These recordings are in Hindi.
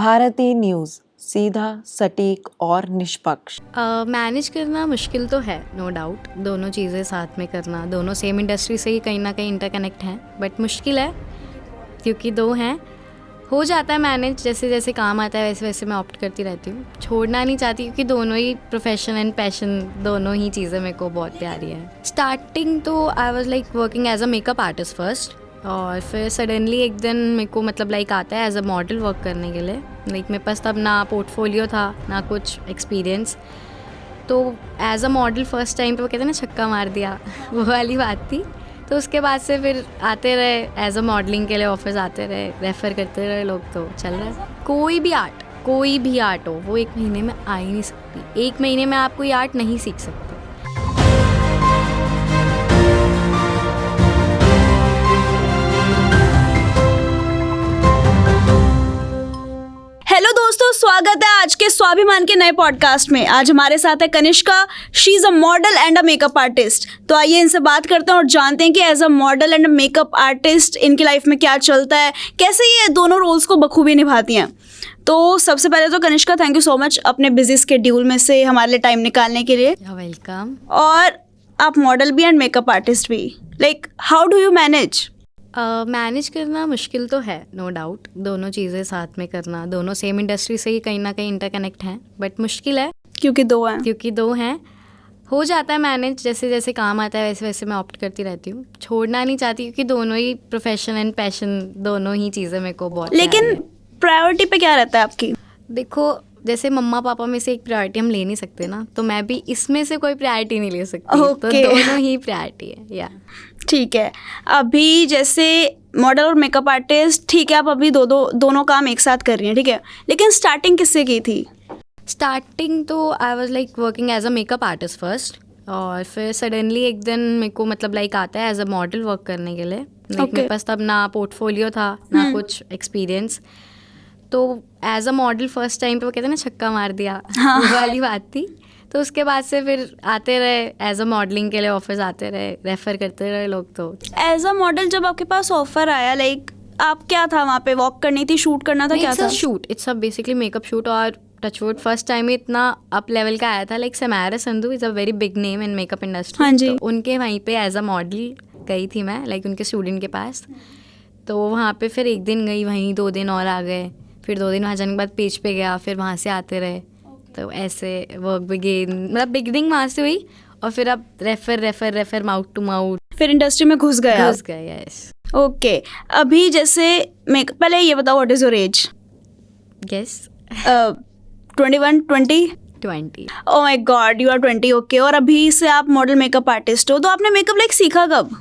भारती न्यूज़, सीधा, सटीक और निष्पक्ष। मैनेज करना मुश्किल तो है, नो डाउट। दोनों चीज़ें साथ में करना, दोनों सेम इंडस्ट्री से ही कहीं ना कहीं इंटरकनेक्ट हैं, बट मुश्किल है क्योंकि दो हैं। हो जाता है मैनेज, जैसे जैसे काम आता है वैसे वैसे मैं ऑप्ट करती रहती हूँ। छोड़ना नहीं चाहती क्योंकि दोनों ही प्रोफेशन एंड पैशन, दोनों ही चीज़ें मेरे को बहुत प्यारी है। स्टार्टिंग तो I was like working as a makeup artist first, और फिर सडनली एक दिन मेरे को मतलब लाइक आता है एज अ मॉडल वर्क करने के लिए। लाइक मेरे पास तब ना पोर्टफोलियो था ना कुछ एक्सपीरियंस, तो as a model first time पे वो कहते हैं ना छक्का मार दिया वो वाली बात थी। तो उसके बाद से फिर आते रहे एज अ मॉडलिंग के लिए, ऑफिस आते रहे, रेफ़र करते रहे लोग, तो चल रहा है। कोई भी आर्ट हो वो एक महीने में आ ही नहीं सकती। एक महीने में आप कोई आर्ट नहीं सीख सकते। हेलो दोस्तों, स्वागत है आज के स्वाभिमान के नए पॉडकास्ट में। आज हमारे साथ है Kanishka. She is a model and a makeup artist. तो आइए इनसे बात करते हैं और जानते हैं कि as a model and a makeup artist इनकी लाइफ में क्या चलता है, कैसे ये दोनों रोल्स को बखूबी निभाती हैं। तो सबसे पहले तो Kanishka, thank you so much अपने बिजी स्केड्यूल में से हमारे लिए टाइम निकालने के लिए। वेलकम। और आप मॉडल भी एंड मेकअप आर्टिस्ट भी, like how do you manage? Manage करना मुश्किल तो है, नो डाउट। दोनों चीज़ें साथ में करना, दोनों सेम इंडस्ट्री से ही कहीं ना कहीं इंटरकनेक्ट हैं, बट मुश्किल है क्योंकि दो हैं। हो जाता है मैनेज, जैसे जैसे काम आता है वैसे वैसे मैं ऑप्ट करती रहती हूँ। छोड़ना नहीं चाहती क्योंकि दोनों ही प्रोफेशन एंड पैशन, दोनों ही चीज़ें मेरे को बहुत। लेकिन प्रायोरिटी पे क्या रहता है आपकी? देखो, जैसे मम्मा पापा में से एक प्रायोरिटी हम ले नहीं सकते ना, तो मैं भी इसमें से कोई प्रायोरिटी नहीं ले सकती। तो दोनों ही प्रायोरिटी है। या ठीक है। अभी जैसे मॉडल और मेकअप आर्टिस्ट, ठीक है, आप अभी दोनों काम एक साथ कर रही हैं, ठीक है, लेकिन स्टार्टिंग किससे की थी? स्टार्टिंग तो I was like working as a makeup artist first, और फिर सडनली एक दिन मेरे को मतलब लाइक आता है एज अ मॉडल वर्क करने के लिए। मेरे पास तब ना पोर्टफोलियो था ना कुछ एक्सपीरियंस, तो as a model first time पे वो कहते हैं ना छक्का मार दिया वो वाली बात थी। तो उसके बाद से फिर आते रहे एज अ मॉडलिंग के लिए, ऑफिस आते रहे, रेफ़र करते रहे लोग। तो एज अ मॉडल जब आपके पास ऑफर आया, लाइक आप क्या था वहाँ पे, वॉक करनी थी, शूट करना था, क्या था? Shoot, it's a basically makeup shoot. और टचवुड फर्स्ट टाइम इतना अप लेवल का आया था। Like Samaira Sandhu is a very big name in makeup industry. हाँ जी। तो उनके वहीं पे एज अ मॉडल गई थी मैं, लाइक उनके स्टूडेंट के पास। तो वहाँ पे फिर एक दिन गई, वहीं 2 दिन और आ गए, फिर 2 दिन वहाँ जाने के बाद पेज पे गया, फिर वहाँ से आते रहे। तो ऐसे वर्क बिगिन, मतलब बिगनिंग वहाँ से हुई, और फिर अब रेफर माउथ टू माउथ, फिर इंडस्ट्री में घुस गए। यस। ओके। अभी जैसे पहले ये बताओ, what is your age? Guess. 21, 20? 20। Oh my god, you are 20। Okay. और अभी से आप मॉडल मेकअप आर्टिस्ट हो, तो आपने मेकअप लाइक सीखा कब?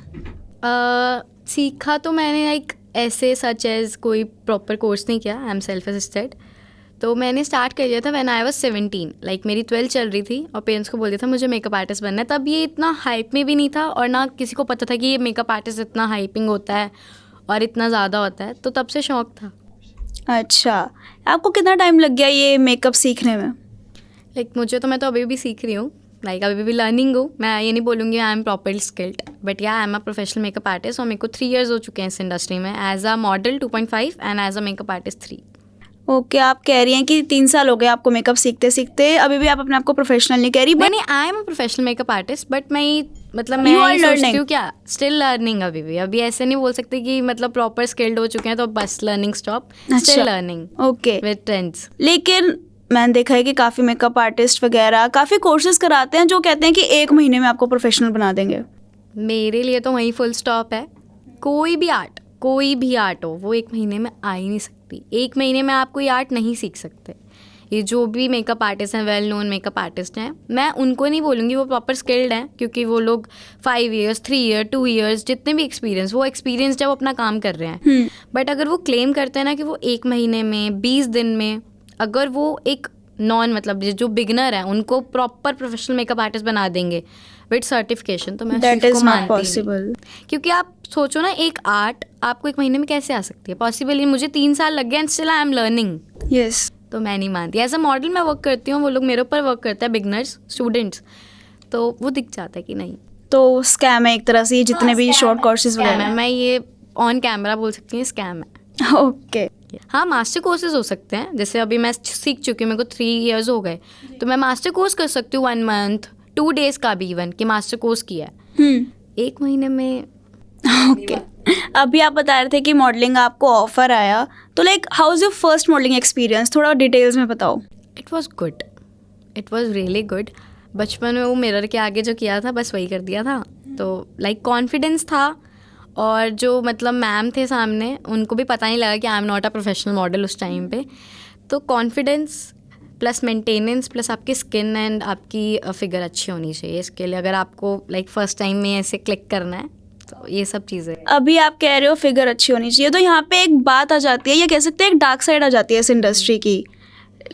सीखा तो मैंने लाइक ऐसे सच एज कोई प्रॉपर कोर्स नहीं किया। I am self assisted. तो मैंने स्टार्ट कर दिया था व्हेन आई वाज 17। लाइक मेरी 12 चल रही थी और पेरेंट्स को बोल दिया था मुझे मेकअप आर्टिस्ट बनना है। तब ये इतना हाइप में भी नहीं था और ना किसी को पता था कि ये मेकअप आर्टिस्ट इतना हाइपिंग होता है और इतना ज़्यादा होता है। तो तब से शौक था। अच्छा, आपको कितना टाइम लग गया ये मेकअप सीखने में? लाइक मैं तो अभी भी सीख रही हूँ। लाइक अभी भी लर्निंग हूँ। मैं ये नहीं बोलूँगी I am properly skilled, but या I am a professional makeup artist. और मेरे को 3 years हो चुके हैं इस इंडस्ट्री में, as a model 2.5 and as a makeup artist 3। Okay. आप कह रही हैं कि 3 साल हो गए आपको मेकअप सीखते सीखते, अभी भी आप अपने आप को प्रोफेशनल नहीं कह रही? नहीं, आई am a professional makeup artist, but मैं ये सोचती हूँ क्या, स्टिल लर्निंग। अभी ऐसे नहीं बोल सकते कि मतलब प्रॉपर स्किल्ड हो चुके हैं तो बस learning stop. Still learning. Okay. With trends. लेकिन मैंने देखा है कि काफ़ी मेकअप आर्टिस्ट वगैरह काफ़ी कोर्सेज कराते हैं जो कहते हैं कि 1 महीने में आपको प्रोफेशनल बना देंगे। मेरे लिए तो वहीं फुल स्टॉप है। कोई भी आर्ट हो वो 1 महीने में आ ही नहीं सकती। 1 महीने में आप कोई आर्ट नहीं सीख सकते। ये जो भी मेकअप आर्टिस्ट हैं, वेल नोन मेकअप आर्टिस्ट हैं, मैं उनको नहीं बोलूँगी वो प्रॉपर स्किल्ड हैं, क्योंकि वो लोग 5 years, 3 years, 2 years, जितने भी वो एक्सपीरियंस जब अपना काम कर रहे हैं। बट अगर वो क्लेम करते हैं ना कि वो 1 महीने में, 20 दिन में, अगर वो एक मतलब जो बिगनर है उनको प्रॉपर प्रोफेशनल मेकअप आर्टिस्ट बना देंगे विद सर्टिफिकेशन, तो मैं दैट इज नॉट पॉसिबल। क्योंकि आप सोचो ना, एक आर्ट आपको 1 महीने में कैसे आ सकती है? पॉसिबल ही। मुझे 3 साल लग गए and still I am learning. Yes. तो मैं नहीं मानती। एज अ मॉडल मैं वर्क करती हूँ, वो लोग मेरे ऊपर वर्क करते हैं, बिगनर्स, स्टूडेंट्स, तो वो दिख जाता है कि नहीं तो स्कैम है एक तरह से, जितने भी शॉर्ट कोर्सेज वगैरह। मैं ये ऑन कैमरा बोल सकती हूँ, स्कैम है। ओके। हाँ, मास्टर कोर्सेज हो सकते हैं, जैसे अभी मैं सीख चुकी हूँ, मेरे को 3 years हो गए, तो मैं मास्टर कोर्स कर सकती हूँ 1 month 2 days का भी, इवन कि मास्टर कोर्स किया है 1 महीने में। ओके अभी आप बता रहे थे कि मॉडलिंग आपको ऑफर आया, तो like how is your first modelling experience, थोड़ा डिटेल्स में बताओ। It was good, it was really good. बचपन में वो मिरर के आगे जो किया था बस वही कर दिया था, तो लाइक कॉन्फिडेंस था, और जो मतलब मैम थे सामने उनको भी पता नहीं लगा कि I am not a professional model उस टाइम पे। तो कॉन्फिडेंस प्लस मेंटेनेंस प्लस आपकी स्किन एंड आपकी फिगर अच्छी होनी चाहिए इसके लिए, अगर आपको लाइक फर्स्ट टाइम में ऐसे क्लिक करना है, तो ये सब चीज़ें। अभी आप कह रहे हो फिगर अच्छी होनी चाहिए, तो यहाँ पे एक बात आ जाती है, या कह सकते हैं एक डार्क साइड आ जाती है इस इंडस्ट्री की,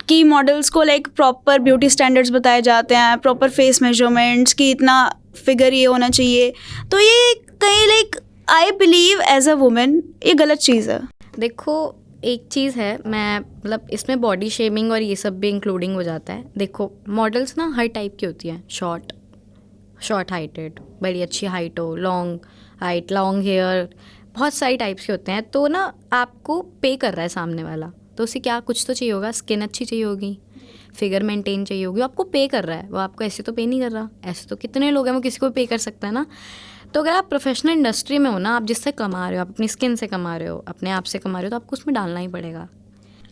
कि मॉडल्स को लाइक प्रॉपर ब्यूटी स्टैंडर्ड्स बताए जाते हैं, प्रॉपर फेस मेजरमेंट्स की इतना फिगर ये होना चाहिए, तो ये कहीं like I believe as a women ये गलत चीज़ है। देखो एक चीज़ है, मैं मतलब इसमें बॉडी शेमिंग और ये सब भी इंक्लूडिंग हो जाता है। देखो मॉडल्स ना हर टाइप की होती हैं, शॉर्ट हाइटेड, बड़ी अच्छी हाइट हो, लॉन्ग हाइट, लॉन्ग हेयर, बहुत सारी टाइप्स के होते हैं। तो ना आपको पे कर रहा है सामने वाला, तो उसे क्या कुछ तो चाहिए होगा, स्किन अच्छी चाहिए होगी, फिगर मेंटेन चाहिए होगी, आपको पे कर रहा है, वो आपको ऐसे तो पे नहीं कर रहा। ऐसे तो कितने लोग हैं, वो किसी को पे कर सकता है ना। तो अगर आप प्रोफेशनल इंडस्ट्री में हो ना, आप जिससे कमा रहे हो, आप अपनी स्किन से कमा रहे हो, अपने आप से कमा रहे हो, तो आपको उसमें डालना ही पड़ेगा।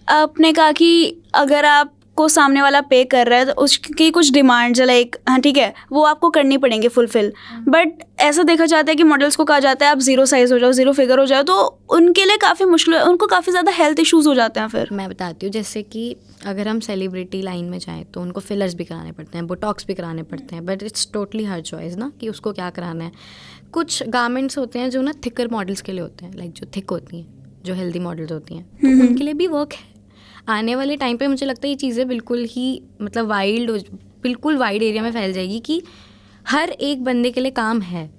आपने कहा कि अगर आपको सामने वाला पे कर रहा है तो उसकी कुछ डिमांड्स है, लाइक हाँ ठीक है वो आपको करनी पड़ेंगी फुलफिल, बट ऐसा देखा जाता है कि मॉडल्स को कहा जाता है आप 0 साइज़ हो जाओ, 0 फिगर हो जाओ, तो उनके लिए काफ़ी मुश्किल है, उनको काफ़ी ज़्यादा हेल्थ इश्यूज़ हो जाते हैं। फिर मैं बताती हूँ, जैसे कि अगर हम सेलिब्रिटी लाइन में जाएँ तो उनको फिलर्स भी कराने पड़ते हैं, बोटॉक्स भी कराने पड़ते हैं, but it's totally her choice ना कि उसको क्या कराना है। कुछ गारमेंट्स होते हैं जो ना थिकर मॉडल्स के लिए होते हैं, लाइक जो थिक होती हैं, जो हेल्दी मॉडल्स होती हैं, तो उनके लिए भी वर्क है। आने वाले टाइम पे मुझे लगता है ये चीज़ें बिल्कुल ही मतलब बिल्कुल वाइड एरिया में फैल जाएगी कि हर एक बंदे के लिए काम है।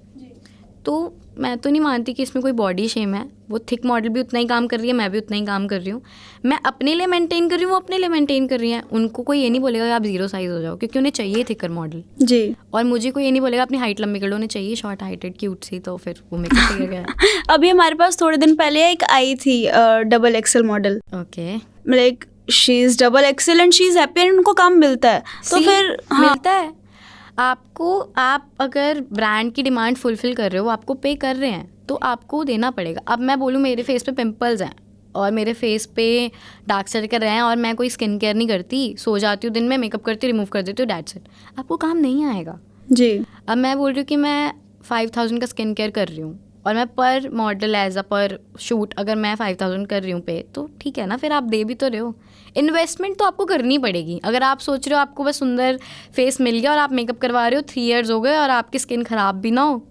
तो मैं तो नहीं मानती कि इसमें कोई बॉडी शेम है। वो थिक मॉडल भी उतना ही काम कर रही है, मैं भी उतना ही काम कर रही हूँ। मैं अपने लिए मेंटेन कर रही हूँ, वो अपने लिए मेंटेन कर रही हैं। उनको कोई ये नहीं बोलेगा कि आप 0 साइज़ हो जाओ, क्योंकि उन्हें चाहिए थिकर मॉडल जी। और मुझे कोई ये नहीं बोलेगा अपनी हाइट लंबी कर लो, उन्हें चाहिए शॉर्ट हाइटेड क्यूट सी, तो फिर वो मेकअप किया गया। अभी हमारे पास थोड़े दिन पहले एक आई थी XXL model, okay, like she is XXL and she is happy and उनको काम मिलता है, तो फिर हाँ मिलता है आपको। आप अगर ब्रांड की डिमांड फुलफिल कर रहे हो, आपको पे कर रहे हैं, तो आपको देना पड़ेगा। अब मैं बोलूँ मेरे फेस पे पिंपल्स हैं और मेरे फेस पे डार्क सर्कल हैं और मैं कोई स्किन केयर नहीं करती, सो जाती हूँ दिन में, मेकअप करती हूँ, रिमूव कर देती हूँ, दैट्स इट, आपको काम नहीं आएगा जी। अब मैं बोल रही हूँ कि मैं 5000 का स्किन केयर कर रही हूँ और मैं पर मॉडल एज अ पर शूट अगर मैं 5000 कर रही हूँ पे, तो ठीक है ना, फिर आप दे भी तो रहे हो। इन्वेस्टमेंट तो आपको करनी पड़ेगी। अगर आप सोच रहे हो आपको बस सुंदर फेस मिल गया और आप मेकअप करवा रहे हो, 3 years हो गए और आपकी स्किन ख़राब भी ना हो,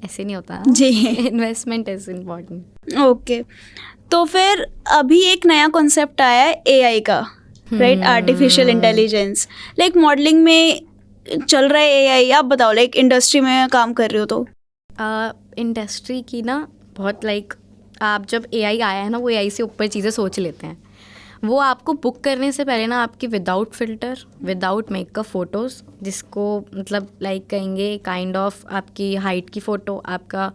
ऐसे नहीं होता जी। Investment is important. ओके, तो फिर अभी एक नया कॉन्सेप्ट आया है AI का, right, artificial intelligence, like modelling में चल रहा है AI। आप बताओ, लाइक इंडस्ट्री में काम कर रहे हो तो इंडस्ट्री की ना बहुत लाइक, आप जब AI आया है ना, वो AI से ऊपर चीज़ें सोच लेते हैं। वो आपको बुक करने से पहले ना आपकी without filter, without makeup photos, जिसको मतलब लाइक कहेंगे काइंड ऑफ आपकी हाइट की फ़ोटो, आपका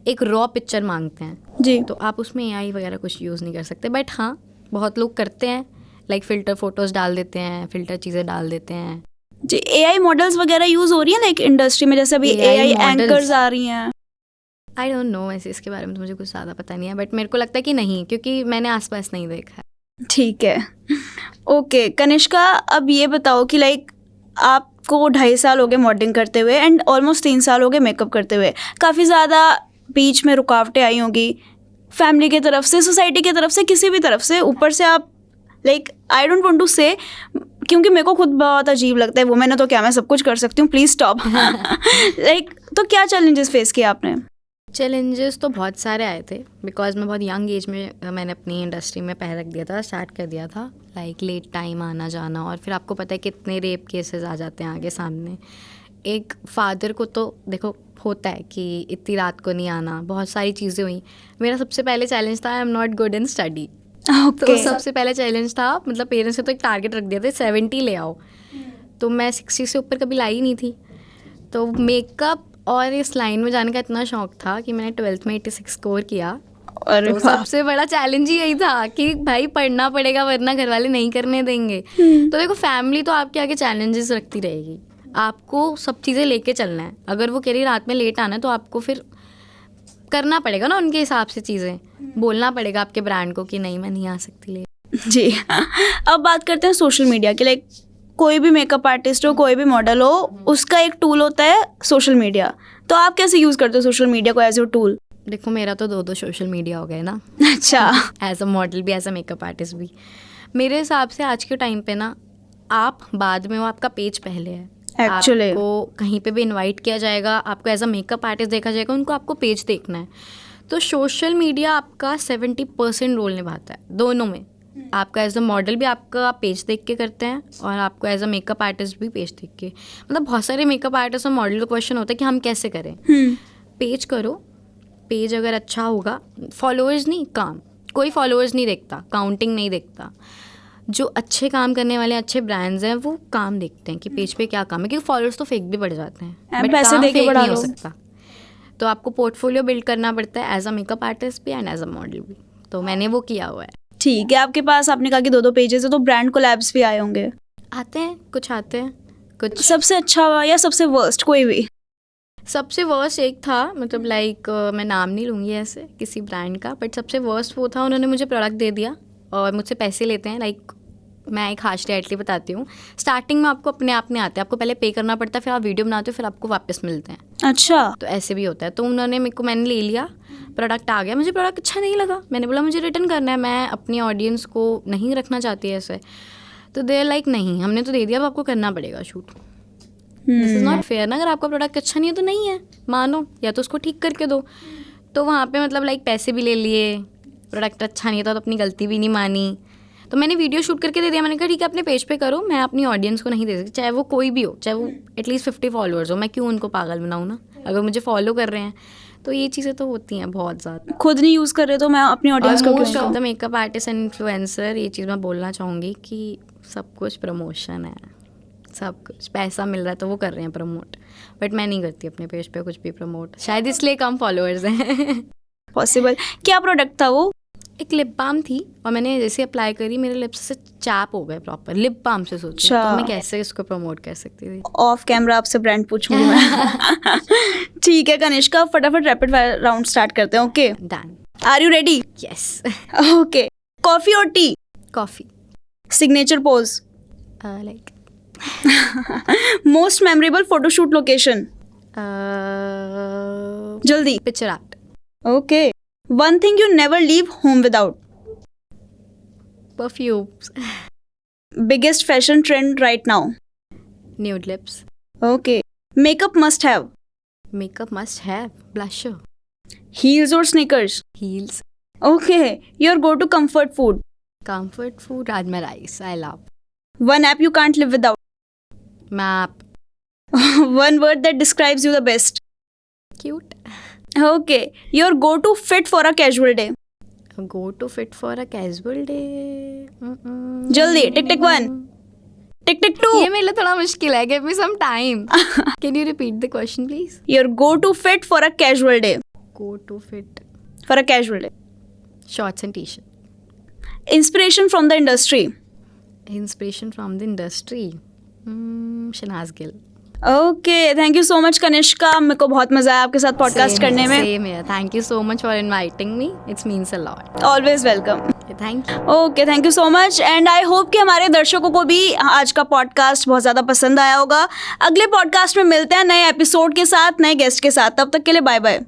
एक रॉ पिक्चर मांगते हैं जी। तो आप उसमें AI वगैरह कुछ यूज़ नहीं कर सकते। बट हाँ, बहुत लोग करते हैं, लाइक फ़िल्टर फ़ोटोज़ डाल देते हैं, फ़िल्टर चीज़ें डाल देते हैं जी। AI मॉडल्स वगैरह यूज़ हो रही हैं लाइक इंडस्ट्री में, जैसे अभी AI एंकर्स आ रही हैं। आई डोंट नो, ऐसे इसके बारे में तो मुझे कुछ ज़्यादा पता नहीं है, बट मेरे को लगता है कि नहीं, क्योंकि मैंने आसपास नहीं देखा है। ठीक है, ओके। कनिष्का, अब ये बताओ कि लाइक आपको 2.5 साल हो गए मॉडलिंग करते हुए एंड ऑलमोस्ट 3 साल हो गए मेकअप करते हुए, काफ़ी ज़्यादा बीच में रुकावटें आई होंगी, फैमिली की तरफ से, सोसाइटी की तरफ से, किसी भी तरफ से। ऊपर से आप like I don't want to say, क्योंकि मेरे को खुद बहुत अजीब लगता है, वो मैंने तो क्या मैं सब कुछ कर सकती हूँ, प्लीज़ स्टॉप। लाइक तो क्या चैलेंजेस फेस किए आपने? चैलेंजेस तो बहुत सारे आए थे, बिकॉज मैं बहुत यंग एज में मैंने अपनी इंडस्ट्री में पैर रख दिया था, स्टार्ट कर दिया था, लाइक लेट टाइम आना जाना, और फिर आपको पता है कितने रेप केसेस आ जाते हैं आगे सामने। एक फादर को तो देखो होता है कि इतनी रात को नहीं आना, बहुत सारी चीज़ें हुई। मेरा सबसे पहले चैलेंज था I am not good in study. तो सबसे पहले चैलेंज था, मतलब पेरेंट्स ने तो एक टारगेट रख दिया था 70 ले आओ, तो मैं 60 से ऊपर कभी लाई नहीं थी। तो मेकअप और इस लाइन में जाने का इतना शौक था कि मैंने 12th में 86 स्कोर किया अरे तो सबसे बड़ा चैलेंज ही यही था कि भाई पढ़ना पड़ेगा वरना घर वाले नहीं करने देंगे। तो देखो फैमिली तो आपके आगे चैलेंजेस रखती रहेगी, आपको सब चीज़ें लेके चलना है। अगर वो कह रही रात में लेट आना है तो आपको फिर करना पड़ेगा ना उनके हिसाब से चीज़ें, बोलना पड़ेगा आपके ब्रांड को कि नहीं मैं नहीं आ सकती लेट। जी। अब बात करते हैं सोशल मीडिया की। लाइक कोई भी मेकअप आर्टिस्ट हो, कोई भी मॉडल हो, उसका एक टूल होता है सोशल मीडिया। तो आप कैसे यूज़ करते हो सोशल मीडिया को एज ए टूल? देखो मेरा तो दो सोशल मीडिया हो गए ना। अच्छा। एज अ मॉडल भी, एज अ मेकअप आर्टिस्ट भी। मेरे हिसाब से आज के टाइम पे ना आप बाद में हो, आपका पेज पहले है। Actually. आपको कहीं पे भी इनवाइट किया जाएगा, आपको एज अ मेकअप आर्टिस्ट देखा जाएगा, उनको आपको पेज देखना है। तो सोशल मीडिया आपका 70% रोल निभाता है दोनों में। आपका एज अ मॉडल भी आपका पेज देख के करते हैं और आपको एज अ मेकअप आर्टिस्ट भी पेज देख के। मतलब बहुत सारे मेकअप आर्टिस्ट और मॉडल का क्वेश्चन होता है कि हम कैसे करें। पेज करो, पेज अगर अच्छा होगा, फॉलोअर्स नहीं काम, कोई फॉलोअर्स नहीं देखता, काउंटिंग नहीं देखता। जो अच्छे काम करने वाले अच्छे ब्रांड्स हैं वो काम देखते हैं कि पेज पे क्या काम है, क्योंकि फॉलोअर्स तो फेक भी बढ़ जाते हैं बट पैसे काम दे के फेक बढ़ा नहीं हो लो। सकता। तो आपको पोर्टफोलियो बिल्ड करना पड़ता है एज अ मेकअप आर्टिस्ट भी एंड एज अ मॉडल भी। तो मैंने वो किया हुआ है। ठीक है, आपके पास आपने कहा कि 2 पेजेस है, तो ब्रांड कोलैब्स भी आए होंगे। आते हैं कुछ। सबसे अच्छा या सबसे वर्स्ट कोई भी? सबसे वर्स्ट एक था, मतलब लाइक मैं नाम नहीं लूँगी ऐसे किसी ब्रांड का, बट सबसे वर्स्ट वो था, उन्होंने मुझे प्रोडक्ट दे दिया और मुझसे पैसे लेते हैं। लाइक मैं एक हार्श रियलिटी बताती हूँ, स्टार्टिंग में आपको अपने आप नहीं आते, आपको पहले पे करना पड़ता है, फिर आप वीडियो बनाते हो, फिर आपको वापस मिलते हैं। अच्छा। तो ऐसे भी होता है। तो उन्होंने मैंने ले लिया, प्रोडक्ट आ गया, मुझे प्रोडक्ट अच्छा नहीं लगा, मैंने बोला मुझे रिटर्न करना है, मैं अपनी ऑडियंस को नहीं रखना चाहती ऐसे। तो दे लाइक नहीं, हमने तो दे दिया, अब आपको करना पड़ेगा shoot. This is not fair ना। अगर आपका प्रोडक्ट अच्छा नहीं है तो नहीं है, मानो, या तो उसको ठीक करके दो। तो वहाँ पे मतलब लाइक पैसे भी ले लिए, प्रोडक्ट अच्छा नहीं था तो अपनी गलती भी नहीं मानी। तो मैंने वीडियो शूट करके दे दिया। मैंने कहा ठीक है अपने पेज पे करो, मैं अपनी ऑडियंस को नहीं दे सकती, चाहे वो कोई भी हो, चाहे वो एटलीस्ट 50 फॉलोअर्स हो, मैं क्यों उनको पागल बनाऊँ ना, अगर मुझे फॉलो कर रहे हैं। तो ये चीज़ें तो होती हैं बहुत ज़्यादा। खुद नहीं यूज़ कर रहे तो मैं अपनी ऑडियंस को मोस्ट ऑफ क्यों the makeup artist and influencer, ये चीज़ मैं बोलना चाहूँगी कि सब कुछ प्रमोशन है, सब कुछ पैसा मिल रहा है तो वो कर रहे हैं प्रमोट, बट मैं नहीं करती अपने पेज पे कुछ भी प्रमोट, शायद इसलिए कम फॉलोअर्स हैं। पॉसिबल। क्या प्रोडक्ट था वो? एक लिप बाम थी और मैंने जैसे अप्लाई करी मेरे लिप्स से चैप हो गए प्रॉपर लिप बाम से। सोचो अच्छा। तो मैं कैसे इसको प्रमोट कर सकती थी। ऑफ कैमरा आपसे ब्रांड पूछूंगी मैं। ठीक है कनिष्का, फटाफट रैपिड फायर राउंड स्टार्ट करते हैं। Okay, done. Are you ready? Yes. Okay, coffee और tea? Coffee. Signature pose? Like most memorable photoshoot location? जल्दी। Picture art. Okay, one thing you never leave home without? Perfumes. Biggest fashion trend right now? Nude lips. Okay, makeup must have? Makeup must have blusher. Heels और sneakers? Heels. Okay, your go to comfort food? Comfort food rajma rice, I love. One app you can't live without? Map. One word that describes you the best? Cute. Okay, your go-to fit for a casual day? Go to fit for a casual day. जल्दी, टिक टिक 1, टिक टिक 2. ये मेरे लिए थोड़ा मुश्किल है, give me some time. Can you repeat the question please? Your go-to fit for a casual day? Go to fit For a casual day. Shorts and T shirt. Inspiration from the industry? Inspiration from the industry, Shehnaaz Gill. Okay, thank you so much Kanishka, मेरे को बहुत मजा आया आपके साथ पॉडकास्ट करने में. सेम है। Thank you so much for inviting me, it's means a lot. Always welcome. Thank you. Okay, thank you so much and I hope कि हमारे दर्शकों को भी आज का पॉडकास्ट बहुत ज़्यादा पसंद आया होगा. अगले पॉडकास्ट में मिलते हैं नए एपिसोड के साथ, नए गेस्ट के साथ. तब तक के लिए बाय बाय.